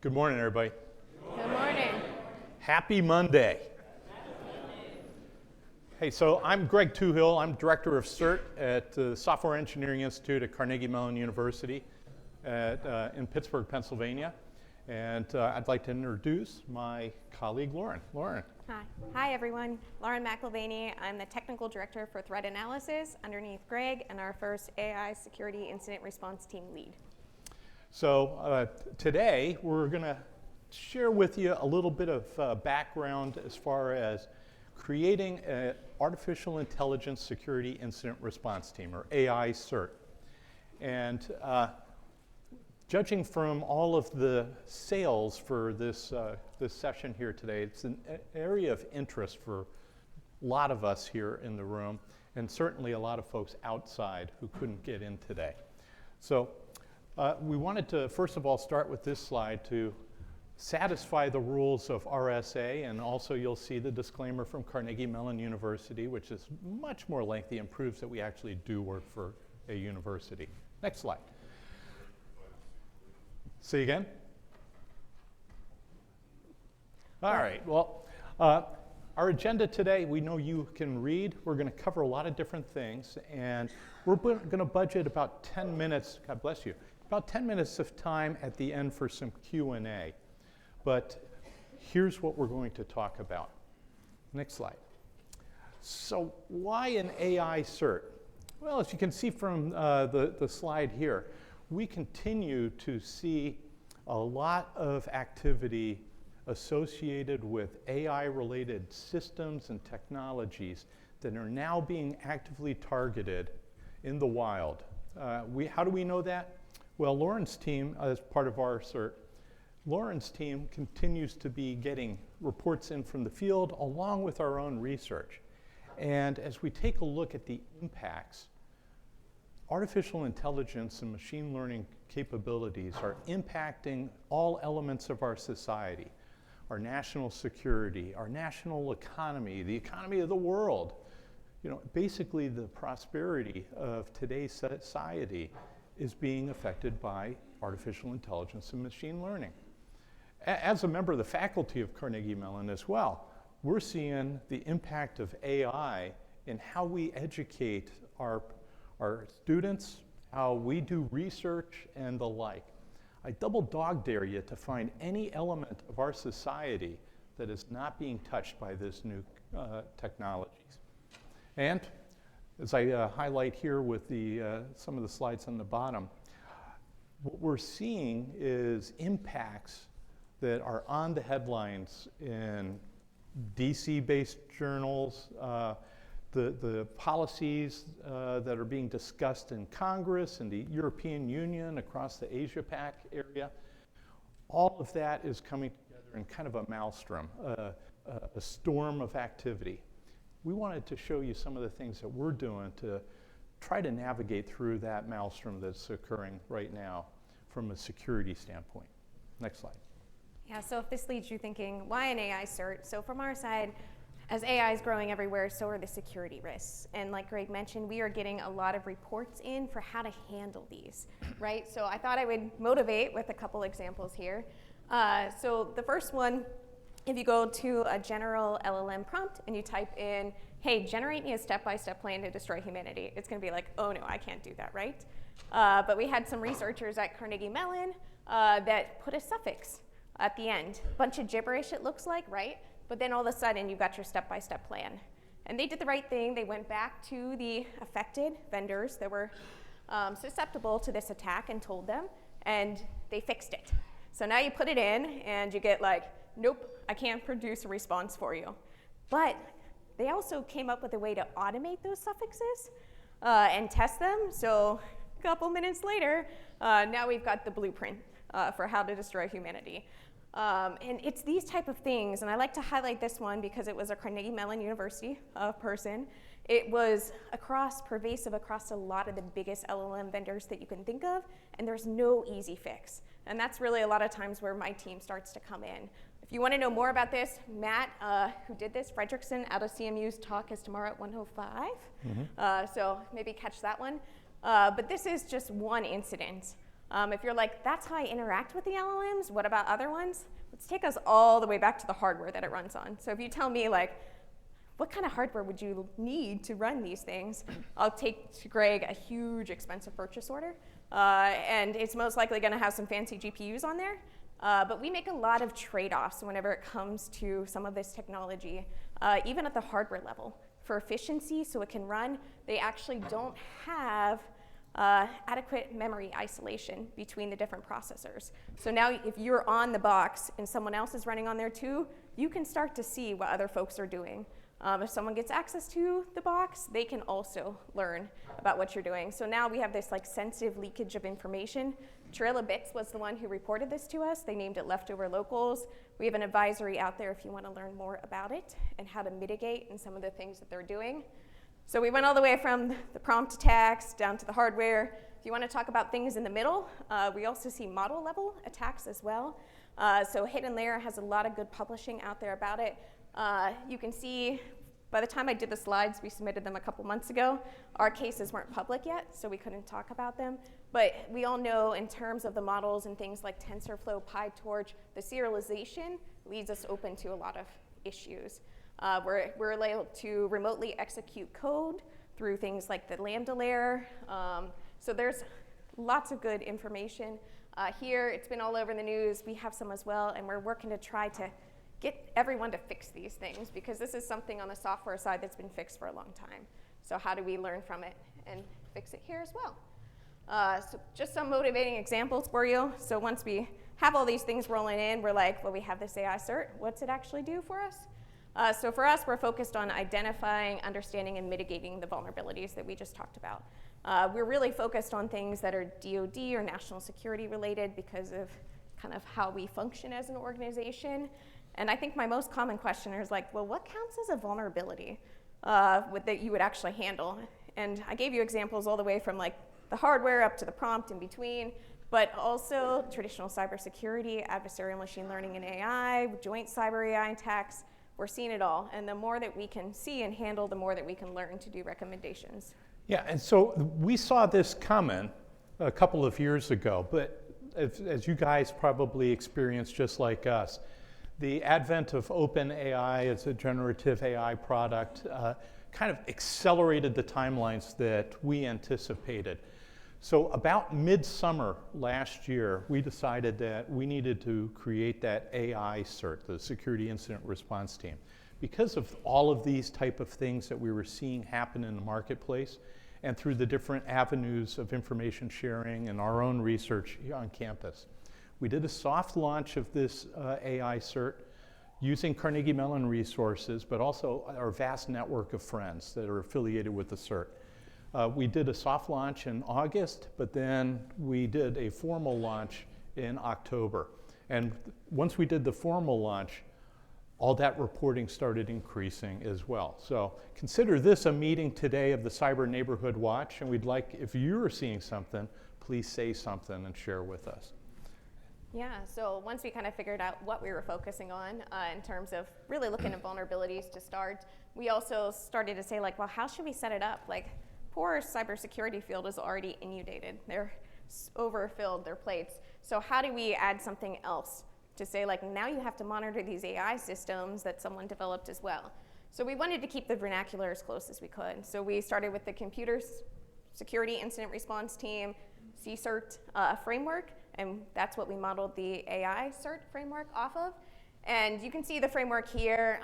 Good morning, everybody. Good morning. Happy Monday. Hey, so I'm Greg Tuhill. I'm Director of CERT at the Software Engineering Institute at Carnegie Mellon University in Pittsburgh, Pennsylvania. And I'd like to introduce my colleague, Lauren. Lauren. Hi, everyone. Lauren McIlvaney. I'm the Technical Director for Threat Analysis underneath Greg and our first AI Security Incident Response Team lead. So today we're going to share with you a little bit of background as far as creating an Artificial Intelligence Security Incident Response Team, or AI CERT. And judging from all of the sales for this session here today, it's an area of interest for a lot of us here in the room, and certainly a lot of folks outside who couldn't get in today. So we wanted to, first of all, start with this slide to satisfy the rules of RSA, and also you'll see the disclaimer from Carnegie Mellon University, which is much more lengthy and proves that we actually do work for a university. Next slide. See again? All right, well, our agenda today, we know you can read. We're going to cover a lot of different things, and we're going to budget about 10 minutes, God bless you, about 10 minutes of time at the end for some Q&A. But here's what we're going to talk about. Next slide. So why an AI CERT? Well, as you can see from the slide here, we continue to see a lot of activity associated with AI-related systems and technologies that are now being actively targeted in the wild. How do we know that? Well, Lauren's team, as part of our CERT, Lauren's team continues to be getting reports in from the field along with our own research. And as we take a look at the impacts, artificial intelligence and machine learning capabilities are impacting all elements of our society, our national security, our national economy, the economy of the world. You know, basically the prosperity of today's society is being affected by artificial intelligence and machine learning. As a member of the faculty of Carnegie Mellon as well, we're seeing the impact of AI in how we educate our students, how we do research, and the like. I double dog dare you to find any element of our society that is not being touched by this new technologies. And as I highlight here with some of the slides on the bottom, what we're seeing is impacts that are on the headlines in DC-based journals, the policies that are being discussed in Congress and the European Union across the Asia-Pac area. All of that is coming together in kind of a maelstrom, a storm of activity. We wanted to show you some of the things that we're doing to try to navigate through that maelstrom that's occurring right now from a security standpoint. Next slide. Yeah, so if this leads you thinking, why an AI CERT? So from our side, as AI is growing everywhere, so are the security risks. And like Greg mentioned, we are getting a lot of reports in for how to handle these, right? So I thought I would motivate with a couple examples here. So the first one, if you go to a general LLM prompt and you type in, hey, generate me a step-by-step plan to destroy humanity, it's going to be like, oh no, I can't do that, right? But we had some researchers at Carnegie Mellon that put a suffix at the end. Bunch of gibberish, it looks like, right? But then all of a sudden, you've got your step-by-step plan. And they did the right thing. They went back to the affected vendors that were susceptible to this attack and told them, and they fixed it. So now you put it in, and you get like, nope, I can't produce a response for you. But they also came up with a way to automate those suffixes and test them. So a couple minutes later, now we've got the blueprint for how to destroy humanity. And it's these type of things, and I like to highlight this one because it was a Carnegie Mellon University person. It was pervasive across a lot of the biggest LLM vendors that you can think of, and there's no easy fix. And that's really a lot of times where my team starts to come in. If you want to know more about this, Matt, who did this, Fredrickson, out of CMU's talk is tomorrow at 1:05. So maybe catch that one. But this is just one incident. If you're like, that's how I interact with the LLMs, what about other ones? Let's take us all the way back to the hardware that it runs on. So if you tell me like, what kind of hardware would you need to run these things? I'll take to Greg a huge expensive purchase order, and it's most likely gonna have some fancy GPUs on there, but we make a lot of trade-offs whenever it comes to some of this technology, even at the hardware level. For efficiency, so it can run, they actually don't have adequate memory isolation between the different processors. So now if you're on the box and someone else is running on there too, you can start to see what other folks are doing. If someone gets access to the box, they can also learn about what you're doing. So now we have this like sensitive leakage of information. TrailofBits was the one who reported this to us. They named it leftover locals. We have an advisory out there if you want to learn more about it and how to mitigate and some of the things that they're doing. So we went all the way from the prompt attacks down to the hardware. If you want to talk about things in the middle, we also see model level attacks as well. So Hidden Layer has a lot of good publishing out there about it. You can see by the time I did the slides, we submitted them a couple months ago. Our cases weren't public yet, so we couldn't talk about them. But we all know in terms of the models and things like TensorFlow, PyTorch, the serialization leaves us open to a lot of issues. We're able to remotely execute code through things like the Lambda layer. So there's lots of good information. Here, it's been all over the news. We have some as well, and we're working to try to get everyone to fix these things, because this is something on the software side that's been fixed for a long time. So how do we learn from it and fix it here as well? So just some motivating examples for you. So once we have all these things rolling in, we're like, well, we have this AI cert. What's it actually do for us? So for us, we're focused on identifying, understanding, and mitigating the vulnerabilities that we just talked about. We're really focused on things that are DoD or national security related because of kind of how we function as an organization. And I think my most common question is like, well, what counts as a vulnerability that you would actually handle? And I gave you examples all the way from like the hardware up to the prompt in between, but also traditional cybersecurity, adversarial machine learning and AI, joint cyber AI attacks. We're seeing it all. And the more that we can see and handle, the more that we can learn to do recommendations. Yeah, and so we saw this coming a couple of years ago, but as you guys probably experienced just like us, the advent of OpenAI as a generative AI product kind of accelerated the timelines that we anticipated. So about midsummer last year, we decided that we needed to create that AI CERT, the Security Incident Response Team. Because of all of these type of things that we were seeing happen in the marketplace, and through the different avenues of information sharing and our own research on campus. We did a soft launch of this AI CERT using Carnegie Mellon resources, but also our vast network of friends that are affiliated with the CERT. We did a soft launch in August, but then we did a formal launch in October. And once we did the formal launch, all that reporting started increasing as well. So consider this a meeting today of the Cyber Neighborhood Watch, and we'd like, if you're seeing something, please say something and share with us. Yeah, so once we kind of figured out what we were focusing on in terms of really looking at vulnerabilities to start, we also started to say like, well, how should we set it up? Like, poor cybersecurity field is already inundated. They're overfilled, their plates. So how do we add something else to say like, now you have to monitor these AI systems that someone developed as well? So we wanted to keep the vernacular as close as we could. So we started with the Computer Security Incident Response Team, CSIRT framework, and that's what we modeled the AI CERT framework off of. And you can see the framework here.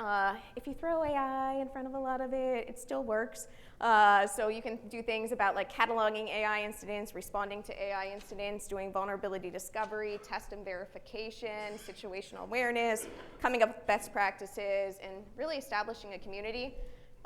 If you throw AI in front of a lot of it, it still works. So you can do things about like cataloging AI incidents, responding to AI incidents, doing vulnerability discovery, test and verification, situational awareness, coming up with best practices, and really establishing a community.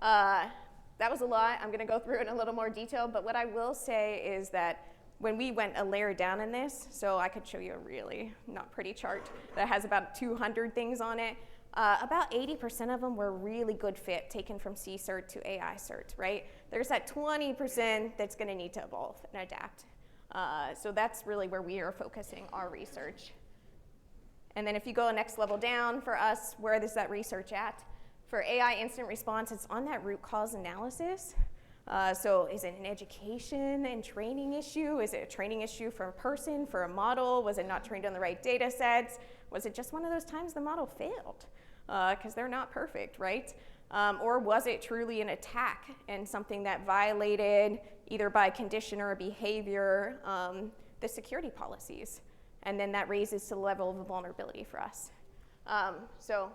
That was a lot. I'm going to go through it in a little more detail, but what I will say is that when we went a layer down in this, so I could show you a really not pretty chart that has about 200 things on it, about 80% of them were really good fit taken from CSIRT to AI CERT, right? There's that 20% that's going to need to evolve and adapt. So that's really where we are focusing our research. And then if you go a next level down for us, where is that research at? For AI incident response, it's on that root cause analysis. So is it an education and training issue? Is it a training issue for a person, for a model? Was it not trained on the right data sets? Was it just one of those times the model failed? Because they're not perfect, right? Or was it truly an attack and something that violated, either by condition or behavior, the security policies? And then that raises to the level of vulnerability for us. So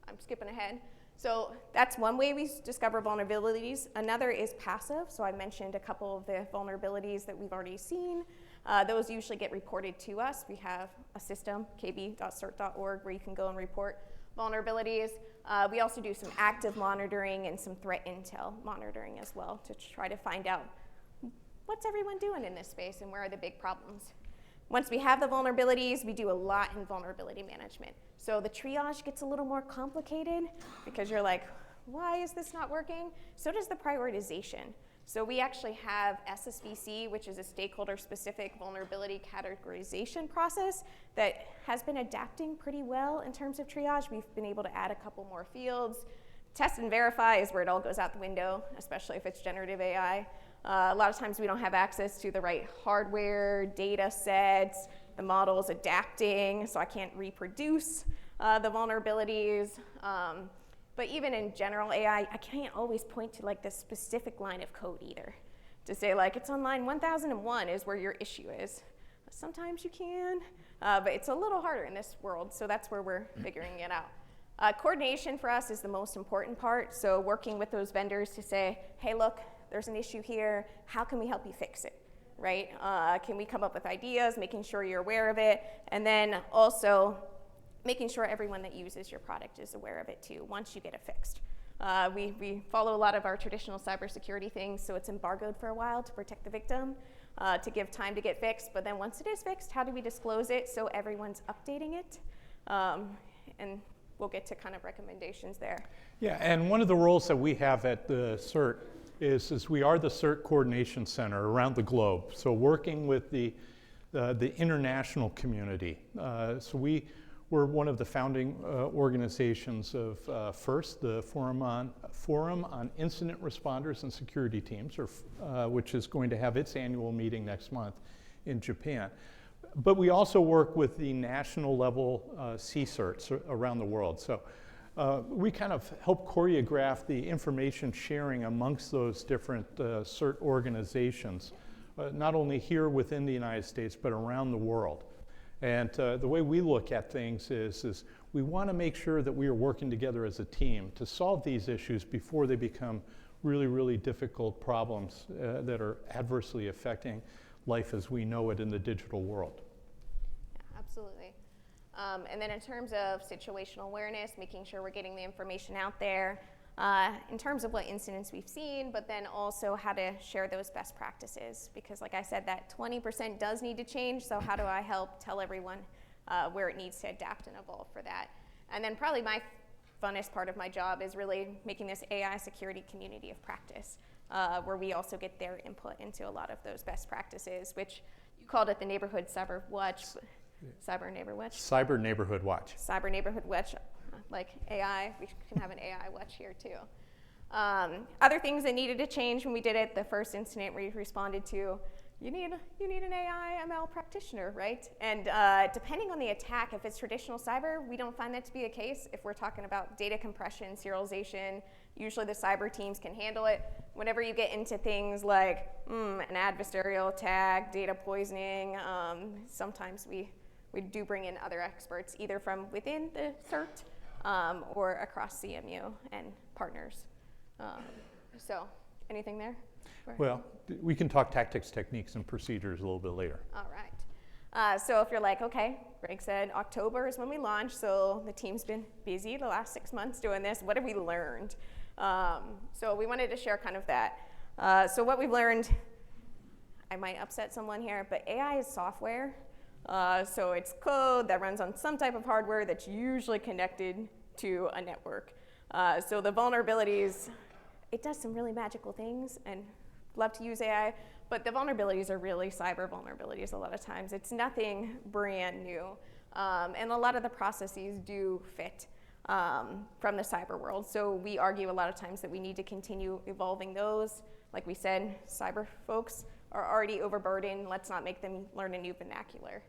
I'm skipping ahead. So that's one way we discover vulnerabilities. Another is passive. So I mentioned a couple of the vulnerabilities that we've already seen. Those usually get reported to us. We have a system, kb.cert.org, where you can go and report vulnerabilities. We also do some active monitoring and some threat intel monitoring as well to try to find out what's everyone doing in this space and where are the big problems. Once we have the vulnerabilities, we do a lot in vulnerability management. So the triage gets a little more complicated because you're like, why is this not working? So does the prioritization. So we actually have SSVC, which is a stakeholder-specific vulnerability categorization process that has been adapting pretty well in terms of triage. We've been able to add a couple more fields. Test and verify is where it all goes out the window, especially if it's generative AI. A lot of times we don't have access to the right hardware, data sets, the model's adapting, so I can't reproduce the vulnerabilities. But even in general AI, I can't always point to like the specific line of code either. To say like, it's on line 1001 is where your issue is. Sometimes you can, but it's a little harder in this world, so that's where we're figuring it out. Coordination for us is the most important part, so working with those vendors to say, hey look, there's an issue here, how can we help you fix it, right? Can we come up with ideas, making sure you're aware of it, and then also making sure everyone that uses your product is aware of it too, once you get it fixed. We follow a lot of our traditional cybersecurity things, so it's embargoed for a while to protect the victim, to give time to get fixed, but then once it is fixed, how do we disclose it so everyone's updating it? And we'll get to kind of recommendations there. Yeah, and one of the roles that we have at the CERT is we are the CERT Coordination Center around the globe, so working with the international community. So we're one of the founding organizations of FIRST, the Forum on Incident Responders and Security Teams, which is going to have its annual meeting next month in Japan. But we also work with the national level CSERTs around the world. So we kind of help choreograph the information sharing amongst those different CERT organizations, not only here within the United States, but around the world. And the way we look at things is we want to make sure that we are working together as a team to solve these issues before they become really, really difficult problems that are adversely affecting life as we know it in the digital world. Yeah, absolutely. And then in terms of situational awareness, making sure we're getting the information out there, in terms of what incidents we've seen, but then also how to share those best practices. Because like I said, that 20% does need to change, so how do I help tell everyone where it needs to adapt and evolve for that? And then probably my funnest part of my job is really making this AI security community of practice, where we also get their input into a lot of those best practices, which you called it the Neighborhood Cyber Watch. Cyber Neighborhood Watch? Cyber Neighborhood Watch. Cyber Neighborhood Watch. Like AI, we can have an AI watch here too. Other things that needed to change when we did it, the first incident we responded to, you need an AI ML practitioner, right? And depending on the attack, if it's traditional cyber, we don't find that to be a case. If we're talking about data compression, serialization, usually the cyber teams can handle it. Whenever you get into things like an adversarial attack, data poisoning, sometimes we do bring in other experts, either from within the CERT or across CMU and partners. So anything there? Well, we can talk tactics, techniques, and procedures a little bit later. All right. So if you're like, okay, Greg said October is when we launch, so the team's been busy the last 6 months doing this. What have we learned? So we wanted to share kind of that. So what we've learned, I might upset someone here, but AI is software. So it's code that runs on some type of hardware that's usually connected to a network. So the vulnerabilities, it does some really magical things, and love to use AI, but the vulnerabilities are really cyber vulnerabilities a lot of times. It's nothing brand new, and a lot of the processes do fit. from the cyber world. So we argue a lot of times that we need to continue evolving those. Like we said, cyber folks are already overburdened. Let's not make them learn a new vernacular.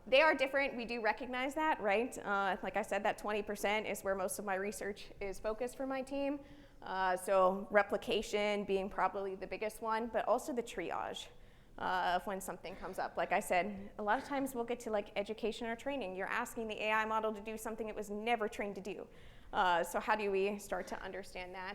They are different. We do recognize that, right? Like I said, that 20% is where most of my research is focused for my team. So replication being probably the biggest one, but also the triage of when something comes up. Like I said, a lot of times we'll get to like education or training. You're asking the AI model to do something it was never trained to do. So how do we start to understand that?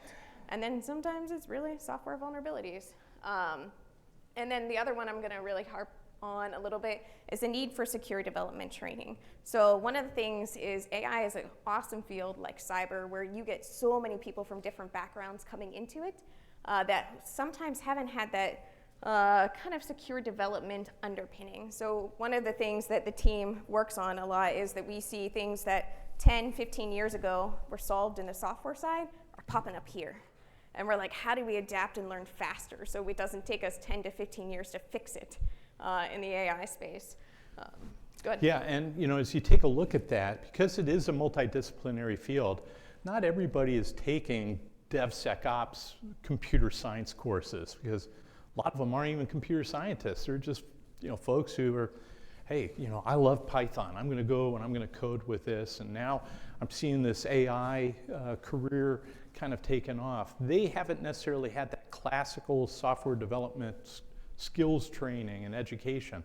And then sometimes it's really software vulnerabilities. And then the other one I'm going to really harp on a little bit is the need for secure development training. So one of the things is AI is an awesome field like cyber where you get so many people from different backgrounds coming into it that sometimes haven't had that kind of secure development underpinning. So one of the things that the team works on a lot is that we see things that 10, 15 years ago were solved in the software side are popping up here. And we're like, how do we adapt and learn faster so it doesn't take us 10 to 15 years to fix it in the AI space? Good. Yeah, and as you take a look at that, because it is a multidisciplinary field, not everybody is taking DevSecOps computer science courses, because a lot of them aren't even computer scientists. They're just folks who are, hey, I love Python. I'm going to go and I'm going to code with this. And now I'm seeing this AI career kind of taken off. They haven't necessarily had that classical software development skills training and education.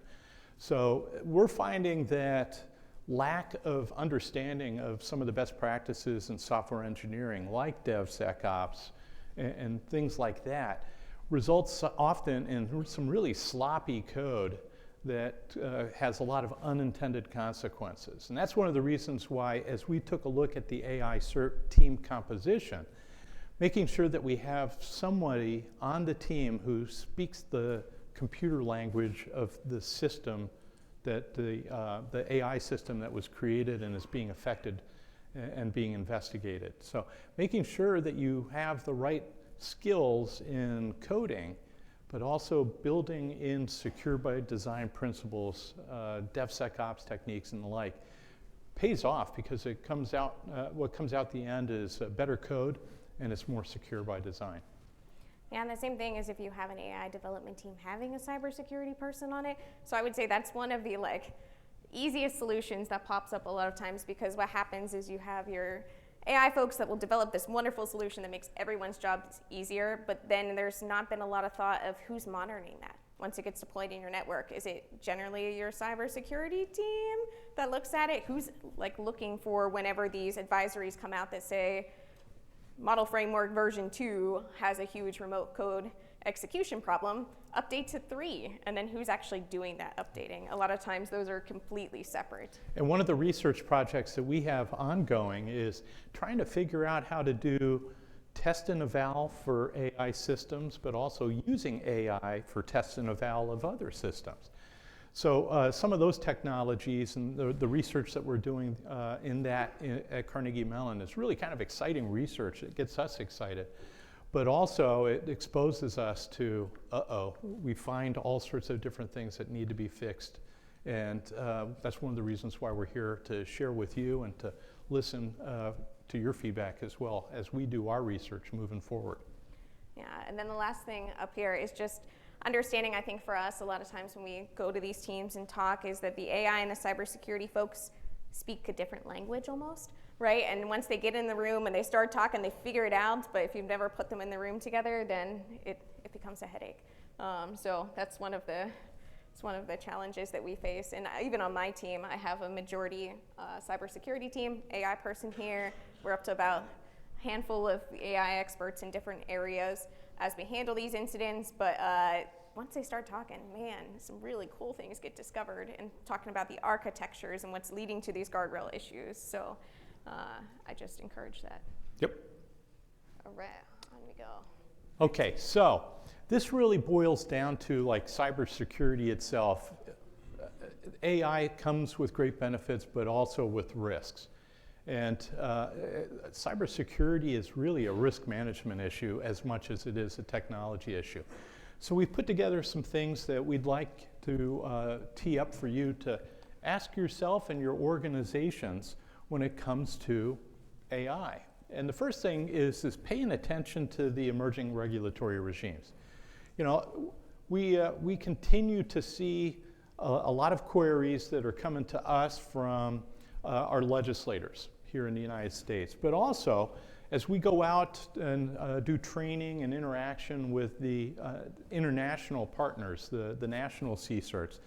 So we're finding that lack of understanding of some of the best practices in software engineering, like DevSecOps and things like that, results often in some really sloppy code that has a lot of unintended consequences. And that's one of the reasons why, as we took a look at the AI CERT team composition, making sure that we have somebody on the team who speaks the computer language of the system, that the AI system that was created and is being affected and being investigated. So making sure that you have the right skills in coding, but also building in secure by design principles, DevSecOps techniques and the like, pays off, because it comes out, what comes out the end is better code and it's more secure by design. Yeah, and the same thing is if you have an AI development team having a cybersecurity person on it. So I would say that's one of the easiest solutions that pops up a lot of times, because what happens is you have your AI folks that will develop this wonderful solution that makes everyone's jobs easier, but then there's not been a lot of thought of who's monitoring that once it gets deployed in your network. Is it generally your cybersecurity team that looks at it? Who's looking for whenever these advisories come out that say Model Framework version 2 has a huge remote code execution problem, update to 3, and then who's actually doing that updating? A lot of times those are completely separate. And one of the research projects that we have ongoing is trying to figure out how to do test and eval for AI systems, but also using AI for test and eval of other systems. So some of those technologies and the research that we're doing at Carnegie Mellon is really kind of exciting research. It gets us excited. But also it exposes us to, we find all sorts of different things that need to be fixed. And that's one of the reasons why we're here, to share with you and to listen to your feedback as well as we do our research moving forward. Yeah, and then the last thing up here is just understanding, I think for us, a lot of times when we go to these teams and talk, is that the AI and the cybersecurity folks speak a different language almost, right? And once they get in the room and they start talking, they figure it out, but if you've never put them in the room together, then it becomes a headache. So that's one of the challenges that we face. And even on my team, I have a majority cybersecurity team, AI person here. We're up to about a handful of AI experts in different areas as we handle these incidents, but once they start talking, man, some really cool things get discovered, and talking about the architectures and what's leading to these guardrail issues. So I just encourage that. Yep. All right, on we go. Okay, so this really boils down to cybersecurity itself. AI comes with great benefits, but also with risks. And cybersecurity is really a risk management issue as much as it is a technology issue. So we've put together some things that we'd like to tee up for you to ask yourself and your organizations. when it comes to AI. And the first thing is paying attention to the emerging regulatory regimes. You know, we continue to see a lot of queries that are coming to us from our legislators here in the United States, but also as we go out and do training and interaction with the international partners, the national CSIRTs,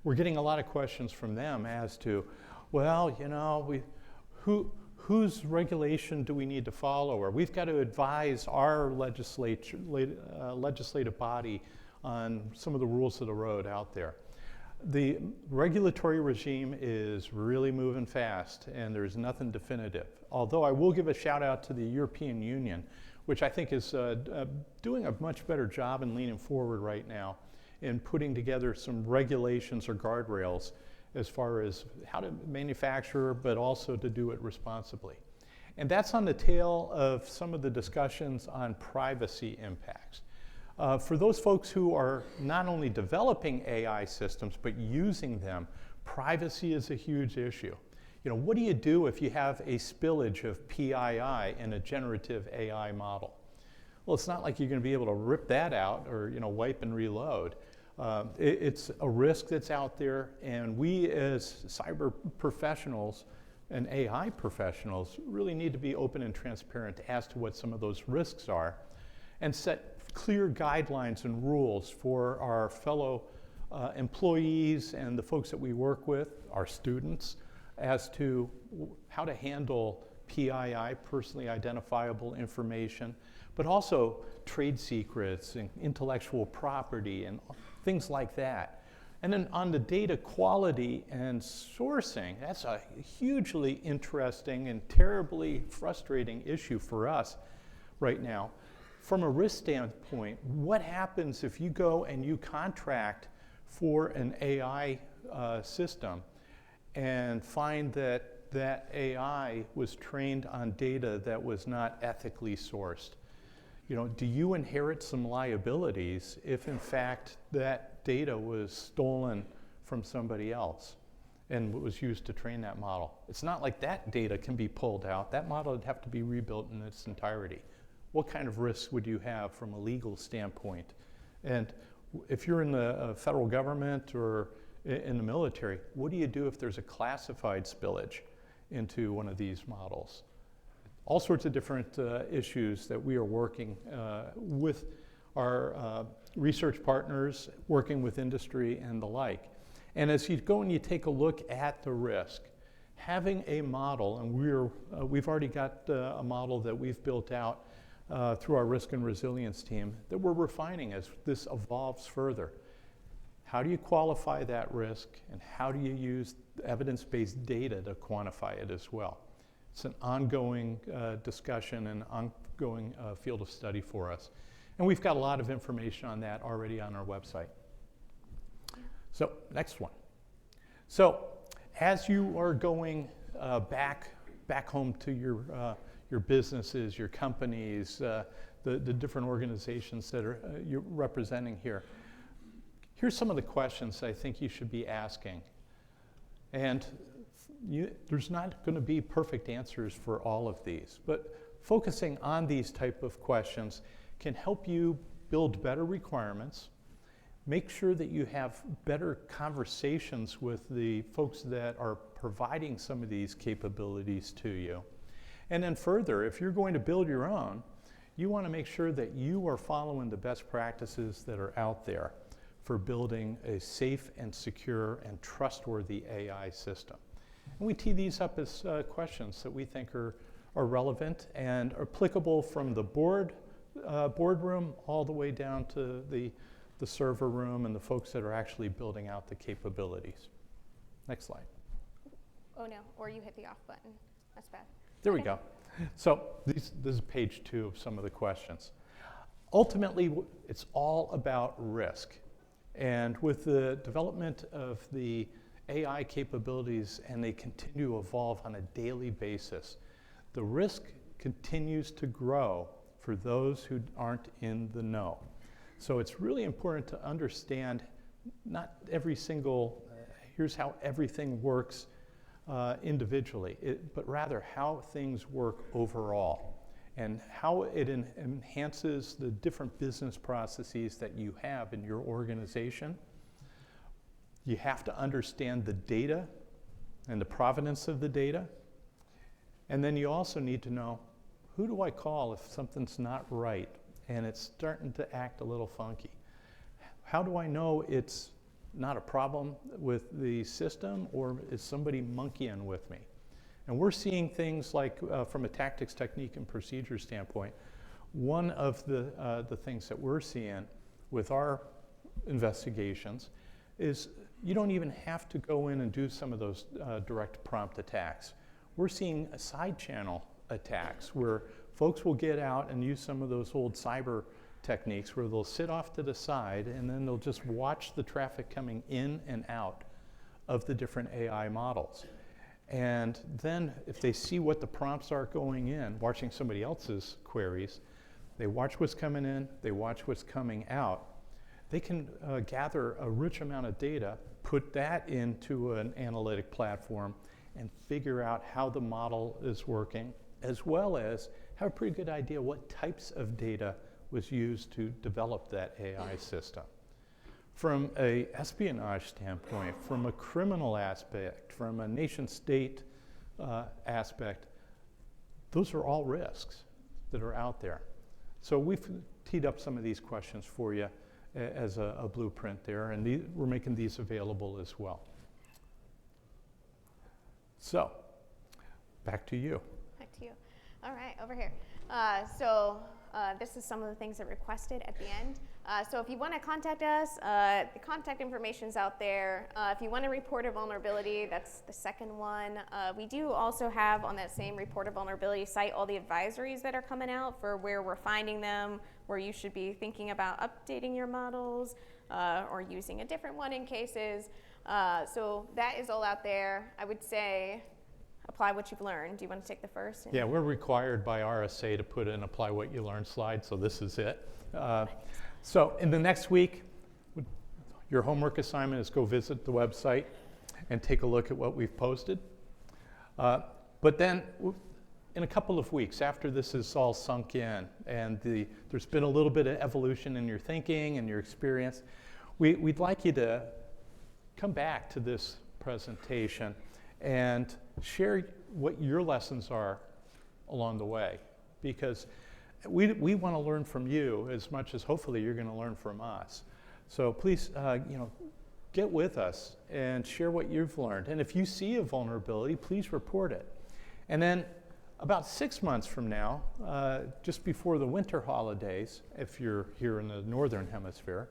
we're getting a lot of questions from them as to, well, you know, whose regulation do we need to follow? Or we've got to advise our legislative body on some of the rules of the road out there. The regulatory regime is really moving fast, and there's nothing definitive. Although I will give a shout out to the European Union, which I think is doing a much better job in leaning forward right now in putting together some regulations or guardrails as far as how to manufacture, but also to do it responsibly. And that's on the tail of some of the discussions on privacy impacts. For those folks who are not only developing AI systems, but using them, privacy is a huge issue. You know, what do you do if you have a spillage of PII in a generative AI model? Well, it's not like you're going to be able to rip that out or, you know, wipe and reload. It's a risk that's out there, and we as cyber professionals and AI professionals really need to be open and transparent as to what some of those risks are and set clear guidelines and rules for our fellow employees and the folks that we work with, our students, as to how to handle PII, personally identifiable information, but also trade secrets and intellectual property and things like that. And then on the data quality and sourcing, that's a hugely interesting and terribly frustrating issue for us right now. From a risk standpoint, what happens if you go and you contract for an AI system and find that that AI was trained on data that was not ethically sourced? You know, do you inherit some liabilities if in fact that data was stolen from somebody else and was used to train that model? It's not like that data can be pulled out. That model would have to be rebuilt in its entirety. What kind of risks would you have from a legal standpoint? And if you're in the federal government or in the military, what do you do if there's a classified spillage into one of these models? All sorts of different issues that we are working with our research partners, working with industry and the like. And as you go and you take a look at the risk, having a model, and we've already got a model that we've built out through our risk and resilience team that we're refining as this evolves further. How do you qualify that risk, and how do you use evidence-based data to quantify it as well? It's an ongoing discussion and ongoing field of study for us. And we've got a lot of information on that already on our website. So, next one. So, as you are going back home to your businesses, your companies, the different organizations that are you're representing here, here's some of the questions I think you should be asking. And there's not going to be perfect answers for all of these, but focusing on these type of questions can help you build better requirements, make sure that you have better conversations with the folks that are providing some of these capabilities to you. And then further, if you're going to build your own, you want to make sure that you are following the best practices that are out there for building a safe and secure and trustworthy AI system. And we tee these up as questions that we think are relevant and are applicable from the boardroom all the way down to the server room and the folks that are actually building out the capabilities. Next slide. Oh no, or you hit the off button. That's bad. There we go. So this is page 2 of some of the questions. Ultimately, it's all about risk. And with the development of the AI capabilities, and they continue to evolve on a daily basis, the risk continues to grow for those who aren't in the know. So it's really important to understand not every single, here's how everything works individually, but rather how things work overall and how it enhances the different business processes that you have in your organization. You have to understand the data and the provenance of the data. And then you also need to know, who do I call if something's not right and it's starting to act a little funky? How do I know it's not a problem with the system, or is somebody monkeying with me? And we're seeing things like, from a tactics, technique, and procedure standpoint, one of the things that we're seeing with our investigations is you don't even have to go in and do some of those direct prompt attacks. We're seeing side channel attacks where folks will get out and use some of those old cyber techniques where they'll sit off to the side and then they'll just watch the traffic coming in and out of the different AI models. And then if they see what the prompts are going in, watching somebody else's queries, they watch what's coming in, they watch what's coming out, they can gather a rich amount of data, put that into an analytic platform, and figure out how the model is working, as well as have a pretty good idea what types of data was used to develop that AI system. From an espionage standpoint, from a criminal aspect, from a nation-state aspect, those are all risks that are out there. So we've teed up some of these questions for you as a blueprint there, and we're making these available as well. So, back to you. Back to you. All right, over here. This is some of the things that requested at the end. So if you want to contact us, the contact information's out there. If you want to report a vulnerability, that's the second one. We do also have on that same report a vulnerability site all the advisories that are coming out for where we're finding them, where you should be thinking about updating your models or using a different one in cases. So that is all out there. I would say apply what you've learned. Do you want to take the first? Yeah, we're required by RSA to put in apply what you learned slide, so this is it. So in the next week, your homework assignment is go visit the website and take a look at what we've posted. But then in a couple of weeks, after this is all sunk in and there's been a little bit of evolution in your thinking and your experience, we'd like you to come back to this presentation and share what your lessons are along the way, because we want to learn from you as much as hopefully you're going to learn from us. So please, get with us and share what you've learned. And if you see a vulnerability, please report it. And then about 6 months from now, just before the winter holidays, if you're here in the northern hemisphere,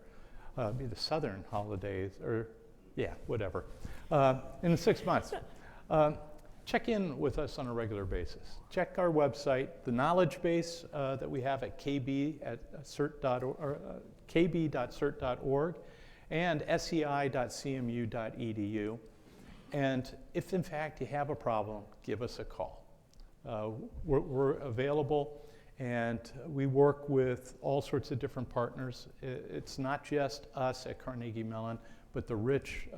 be the southern holidays, or yeah, whatever. In 6 months, check in with us on a regular basis. Check our website, the knowledge base that we have at kb.cert.org and sei.cmu.edu. And if in fact you have a problem, give us a call. We're available, and we work with all sorts of different partners. It's not just us at Carnegie Mellon, but the rich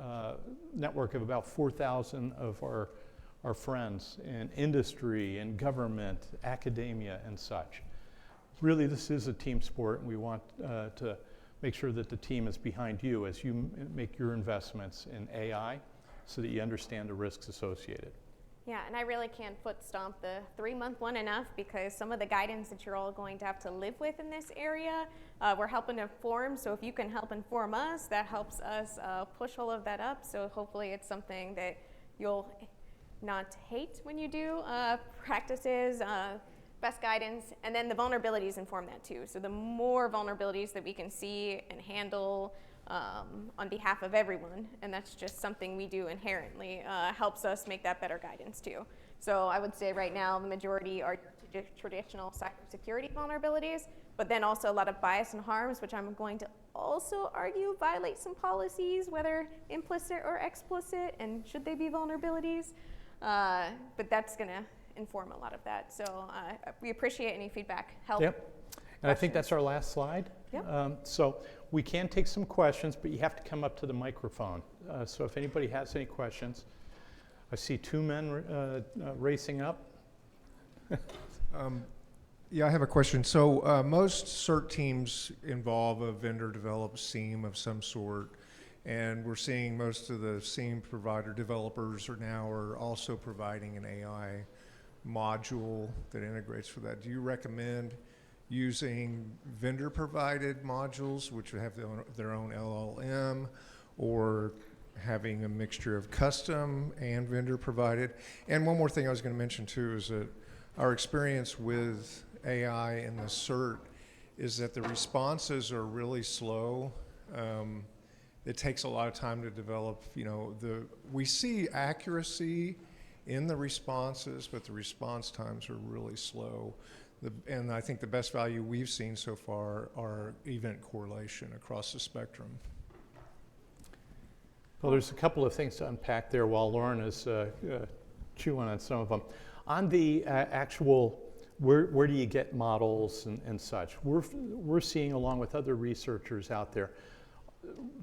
network of about 4,000 of our friends in industry and government, academia, and such. Really, this is a team sport, and we want to make sure that the team is behind you as you make your investments in AI so that you understand the risks associated. Yeah, and I really can't foot stomp the 3-month one enough, because some of the guidance that you're all going to have to live with in this area, we're helping inform. So if you can help inform us, that helps us push all of that up. So hopefully it's something that you'll not hate when you do practices, best guidance, and then the vulnerabilities inform that too. So the more vulnerabilities that we can see and handle on behalf of everyone, and that's just something we do inherently, helps us make that better guidance too. So I would say right now the majority are traditional cybersecurity vulnerabilities, but then also a lot of bias and harms, which I'm going to also argue violate some policies, whether implicit or explicit, and should they be vulnerabilities? But that's going to inform a lot of that. So we appreciate any feedback, help. Yep. And I think that's our last slide. Yep. So we can take some questions, but you have to come up to the microphone. So if anybody has any questions, I see two men racing up. Yeah, I have a question. So most CERT teams involve a vendor-developed SIEM of some sort, and we're seeing most of the SIEM provider developers are also providing an AI module that integrates for that. Do you recommend using vendor-provided modules, which would have their own LLM, or having a mixture of custom and vendor-provided? And one more thing I was going to mention too is that our experience with AI in the CERT is that the responses are really slow. It takes a lot of time to develop, we see accuracy in the responses, but the response times are really slow. And I think the best value we've seen so far are event correlation across the spectrum. Well, there's a couple of things to unpack there while Lauren is chewing on some of them. On the actual, where do you get models and such, we're seeing, along with other researchers out there,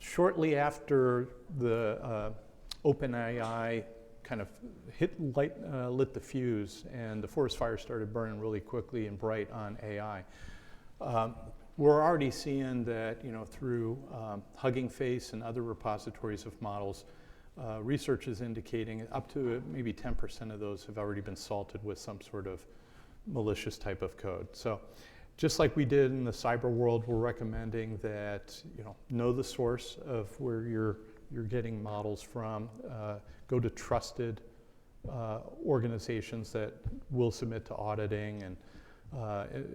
shortly after the OpenAI kind of lit the fuse and the forest fire started burning really quickly and bright on AI. We're already seeing that, through Hugging Face and other repositories of models, research is indicating up to maybe 10% of those have already been salted with some sort of malicious type of code. So just like we did in the cyber world, we're recommending that, know the source of where you're getting models from. Go to trusted organizations that will submit to auditing and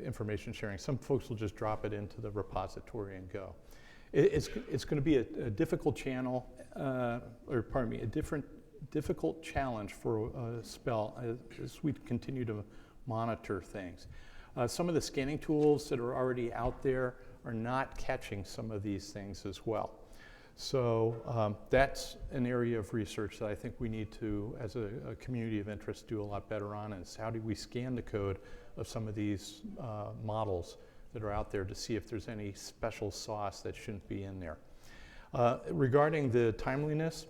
information sharing. Some folks will just drop it into the repository and go. It's going to be a difficult channel, a difficult challenge for a spell as we continue to monitor things. Some of the scanning tools that are already out there are not catching some of these things as well. So that's an area of research that I think we need to, as a community of interest, do a lot better on, is how do we scan the code of some of these models that are out there to see if there's any special sauce that shouldn't be in there. Regarding the timeliness,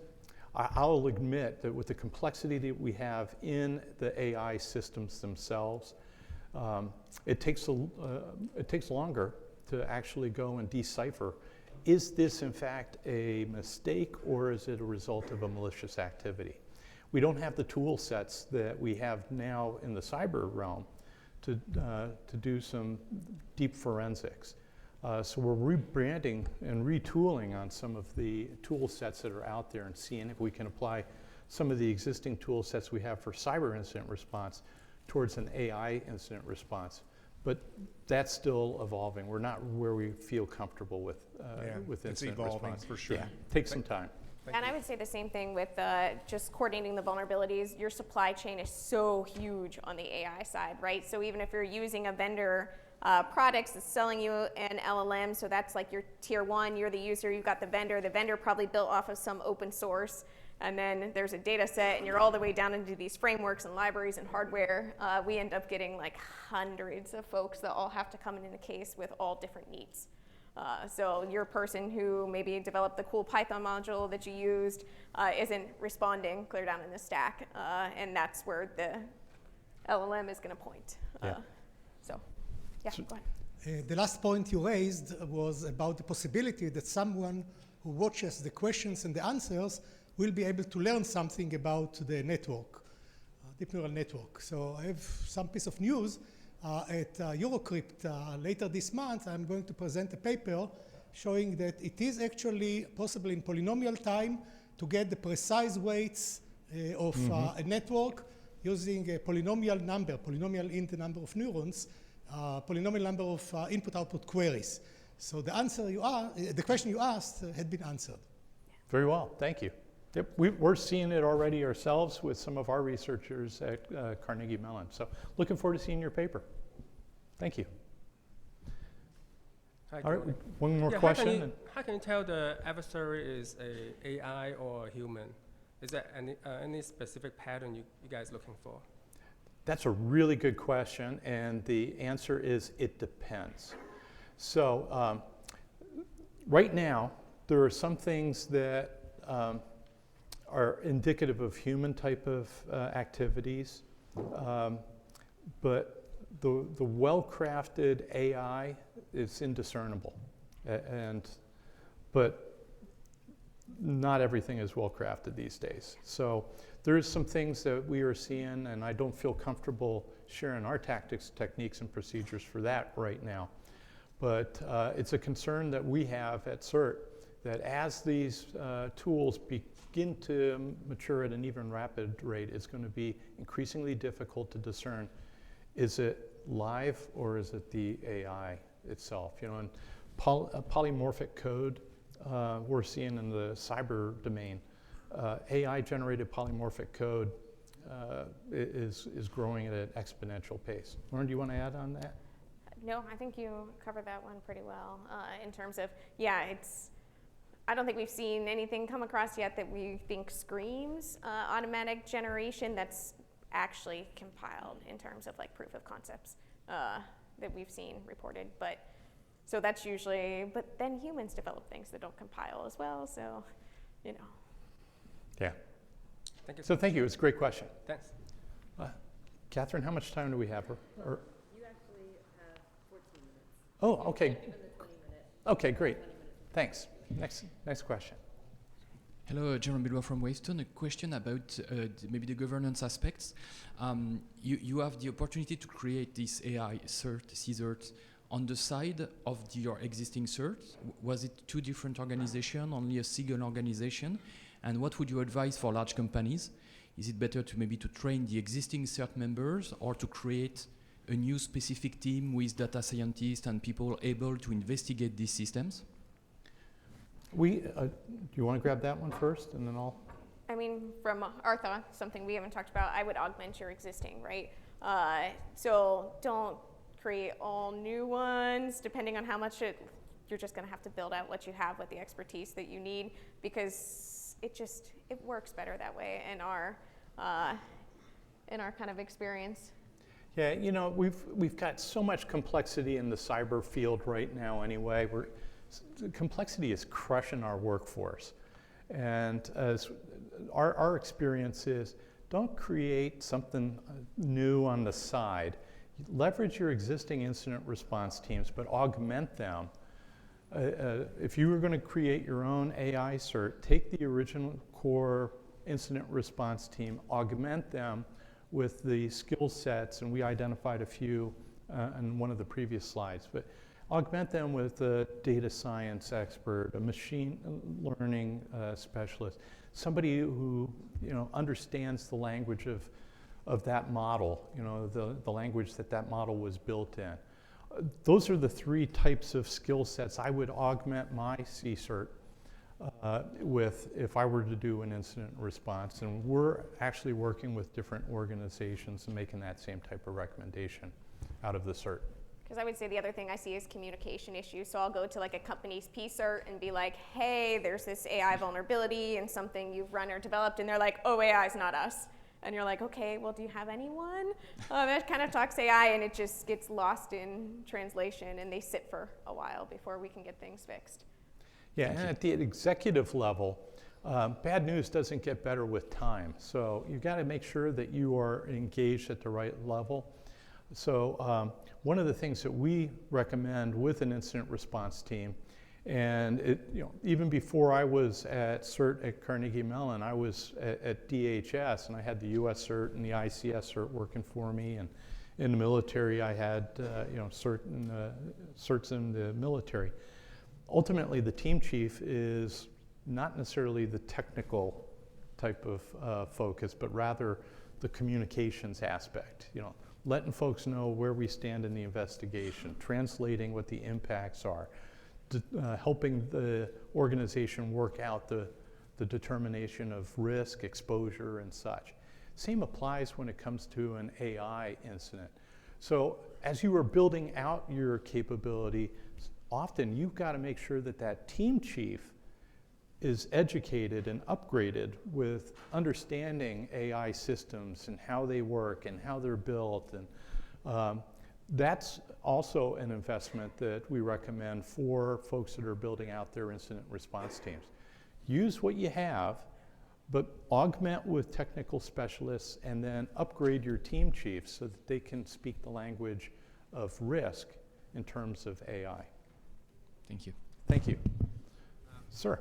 I'll admit that with the complexity that we have in the AI systems themselves, it takes longer to actually go and decipher, is this in fact a mistake or is it a result of a malicious activity? We don't have the tool sets that we have now in the cyber realm to do some deep forensics. So we're rebranding and retooling on some of the tool sets that are out there and seeing if we can apply some of the existing tool sets we have for cyber incident response towards an AI incident response. But that's still evolving. We're not where we feel comfortable with incident evolving response. for sure. Yeah, takes some time. And I would say the same thing with just coordinating the vulnerabilities. Your supply chain is so huge on the AI side, right? So even if you're using a vendor products that's selling you an LLM, so that's like your tier one, you're the user, you've got the vendor probably built off of some open source, and then there's a data set, and you're all the way down into these frameworks and libraries and hardware. We end up getting like hundreds of folks that all have to come in the case with all different needs. So your person who maybe developed the cool Python module that you used isn't responding clear down in the stack, and that's where the LLM is going to point. Go ahead. The last point you raised was about the possibility that someone who watches the questions and the answers will be able to learn something about the network, deep neural network. So I have some piece of news. At Eurocrypt later this month, I'm going to present a paper showing that it is actually possible in polynomial time to get the precise weights of a network using a polynomial number, polynomial in the number of neurons, polynomial number of input-output queries. So the question you asked had been answered. Very well, thank you. Yep, we're seeing it already ourselves with some of our researchers at Carnegie Mellon. So looking forward to seeing your paper. Thank you. Hi, All right, one more question. How can you tell the adversary is a AI or a human? Is there any specific pattern you guys looking for? That's a really good question, and the answer is it depends. So right now, there are some things that are indicative of human type of activities, but the well-crafted AI is indiscernible, but not everything is well-crafted these days. So there's some things that we are seeing, and I don't feel comfortable sharing our tactics, techniques, and procedures for that right now. But it's a concern that we have at CERT, that as these tools begin to mature at an even rapid rate, it's going to be increasingly difficult to discern, is it live or is it the AI itself? You know, and polymorphic code we're seeing in the cyber domain. AI-generated polymorphic code is growing at an exponential pace. Lauren, do you want to add on that? No, I think you covered that one pretty well in terms of, yeah, I don't think we've seen anything come across yet that we think screams automatic generation that's actually compiled in terms of like proof of concepts that we've seen reported. But so that's usually, but then humans develop things that don't compile as well. So, you know. Yeah. Thank you. So thank you. It's a great question. Thanks. Catherine, how much time do we have? You actually have 14 minutes. Oh, okay. Given the 20-minute. Okay, great. Thanks. Next question. Hello, Jerome Bedouin from Wavestone. A question about maybe the governance aspects. You have the opportunity to create this AI CERT, CZERT, on the side of your existing CERT. Was it two different organizations, only a single organization? And what would you advise for large companies? Is it better to maybe to train the existing CERT members or to create a new specific team with data scientists and people able to investigate these systems? Do you want to grab that one first, and then I'll? I mean, from our thought, something we haven't talked about, I would augment your existing, right? So don't create all new ones, depending on how much you're just going to have to build out what you have with the expertise that you need, because it works better that way in our kind of experience. Yeah, you know, we've got so much complexity in the cyber field right now anyway. Complexity is crushing our workforce. And as our experience is, don't create something new on the side. Leverage your existing incident response teams, but augment them. If you were going to create your own AI CERT, take the original core incident response team, augment them with the skill sets, and we identified a few in one of the previous slides, but augment them with a data science expert, a machine learning specialist, somebody who understands the language of that model, the language that model was built in. Those are the three types of skill sets I would augment my CCERT with if I were to do an incident response. And we're actually working with different organizations and making that same type of recommendation out of the CERT. Because I would say the other thing I see is communication issues. So I'll go to like a company's PCERT and be like, hey, there's this AI vulnerability in something you've run or developed. And they're like, oh, AI is not us. And you're like, okay, well, do you have anyone that kind of talks AI? And it just gets lost in translation, and they sit for a while before we can get things fixed. Yeah, and at the executive level, bad news doesn't get better with time. So you've got to make sure that you are engaged at the right level. So one of the things that we recommend with an incident response team, and even before I was at CERT at Carnegie Mellon, I was at DHS, and I had the US CERT and the ICS CERT working for me. And in the military, I had certs in the military. Ultimately, the team chief is not necessarily the technical type of focus, but rather the communications aspect. Letting folks know where we stand in the investigation, translating what the impacts are, helping the organization work out the determination of risk, exposure, and such. Same applies when it comes to an AI incident. So as you are building out your capability, often you've got to make sure that team chief is educated and upgraded with understanding AI systems and how they work and how they're built. And that's also an investment that we recommend for folks that are building out their incident response teams. Use what you have, but augment with technical specialists and then upgrade your team chiefs so that they can speak the language of risk in terms of AI. Thank you. Thank you. Sir.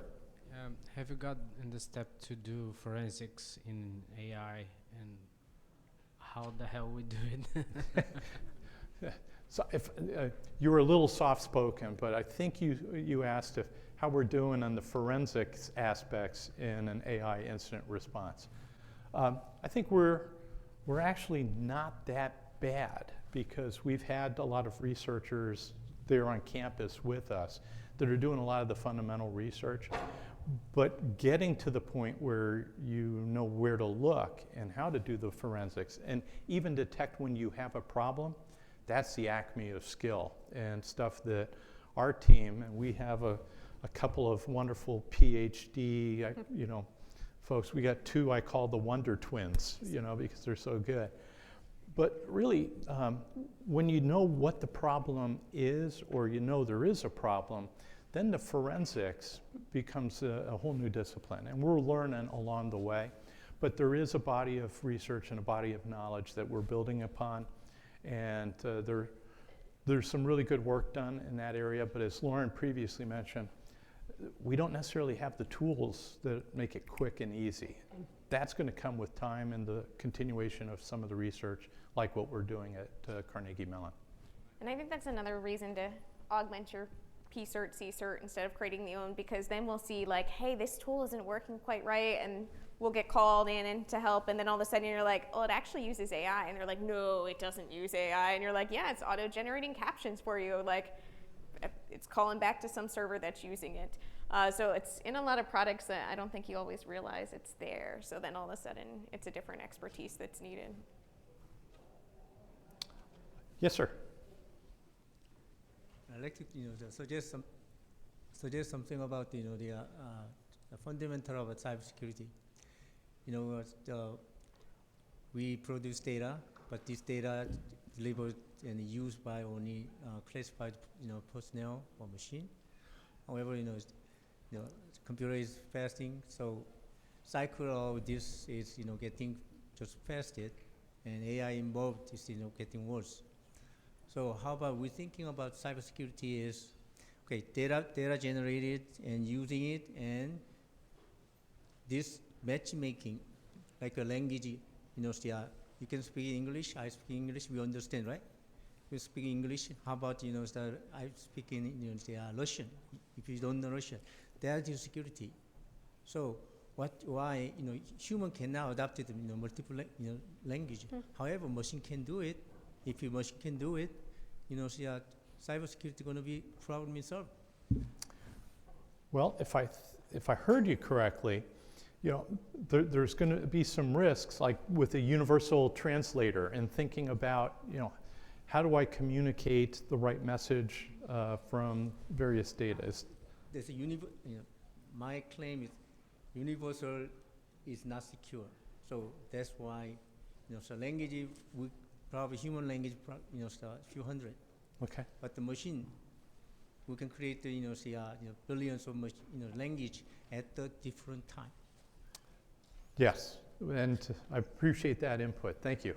Have you got in the step to do forensics in AI, and how the hell we do it? So if you were a little soft-spoken, but I think you asked how we're doing on the forensics aspects in an AI incident response. I think we're actually not that bad because we've had a lot of researchers there on campus with us that are doing a lot of the fundamental research. But getting to the point where you know where to look and how to do the forensics and even detect when you have a problem, that's the acme of skill and stuff that our team, and we have a couple of wonderful PhD, folks. We got two I call the Wonder Twins, because they're so good. But really, when you know what the problem is or there is a problem, then the forensics becomes a whole new discipline. And we're learning along the way. But there is a body of research and a body of knowledge that we're building upon. And there's some really good work done in that area. But as Lauren previously mentioned, we don't necessarily have the tools that make it quick and easy. That's going to come with time and the continuation of some of the research, like what we're doing at Carnegie Mellon. And I think that's another reason to augment your P-Cert, C-Cert instead of creating the own, because then we'll see like, hey, this tool isn't working quite right, and we'll get called in to help, and then all of a sudden you're like, oh, it actually uses AI, and they're like, no, it doesn't use AI, and you're like, yeah, it's auto-generating captions for you, like it's calling back to some server that's using it. So it's in a lot of products that I don't think you always realize it's there, so then all of a sudden it's a different expertise that's needed. Yes, sir. I'd like to suggest something about the fundamental of cybersecurity. We produce data, but this data delivered and used by only classified personnel or machine. However, computer is fasting, so cycle of this is getting just fasted, and AI involved is getting worse. So how about we thinking about cybersecurity is, okay, data generated and using it, and this matchmaking, like a language, you can speak English, I speak English, we understand, right? You speak English, how about, I speak in Russian, if you don't know Russian, that's your security. So why, human can now adapt it, multiple language. However, machine can do it. If your machine can do it, cybersecurity going to be problem solved. Well, if I heard you correctly, there's going to be some risks, like with a universal translator, and thinking about, how do I communicate the right message from various data? There's my claim is universal is not secure. So that's why, so language, probably human language, a few hundred. Okay. But the machine, we can create, billions of language at a different time. Yes, and I appreciate that input. Thank you.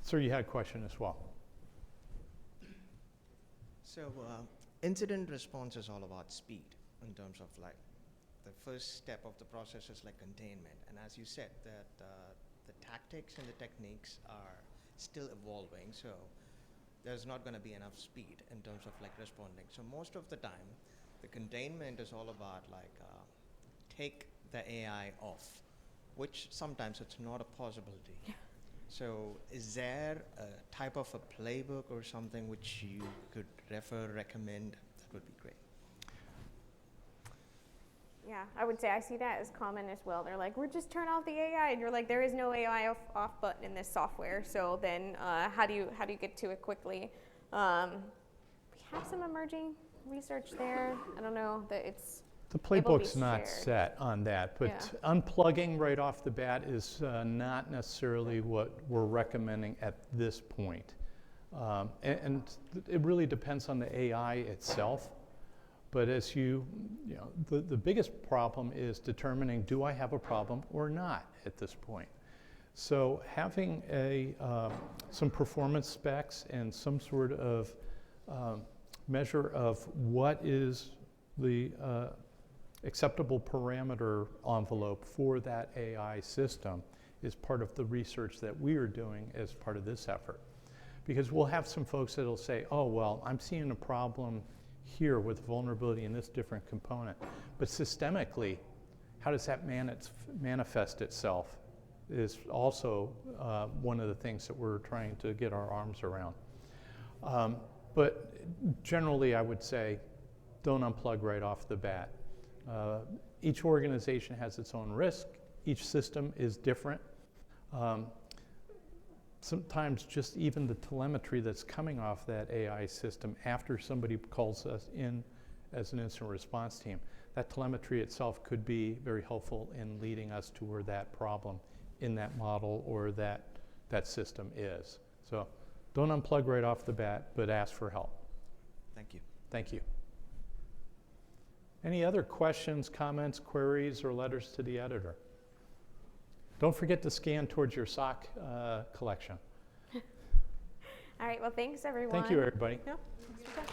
Sir, you had a question as well. So incident response is all about speed in terms of like the first step of the process is like containment. And as you said, that the tactics and the techniques are still evolving. So there's not going to be enough speed in terms of like responding. So most of the time, the containment is all about like take the AI off, which sometimes it's not a possibility. So is there a type of a playbook or something which you could recommend? That would be great. Yeah, I would say I see that as common as well. They're like, we're just turn off the AI, and you're like, there is no AI off button in this software. So then, how do you get to it quickly? We have some emerging research there. I don't know that it's the playbook's not set on that, but unplugging right off the bat is not necessarily what we're recommending at this point. And it really depends on the AI itself. But as you know, the biggest problem is determining, do I have a problem or not at this point? So having some performance specs and some sort of measure of what is the acceptable parameter envelope for that AI system is part of the research that we are doing as part of this effort. Because we'll have some folks that'll say, oh, well, I'm seeing a problem here with vulnerability in this different component. But systemically, how does that manifest itself is also one of the things that we're trying to get our arms around. But generally, I would say, don't unplug right off the bat. Each organization has its own risk. Each system is different. Sometimes just even the telemetry that's coming off that AI system after somebody calls us in as an incident response team, that telemetry itself could be very helpful in leading us to where that problem in that model or that system is. So don't unplug right off the bat, but ask for help. Thank you. Thank you. Any other questions, comments, queries, or letters to the editor? Don't forget to scan towards your sock collection. All right, well, thanks, everyone. Thank you, everybody. No, thanks for coming.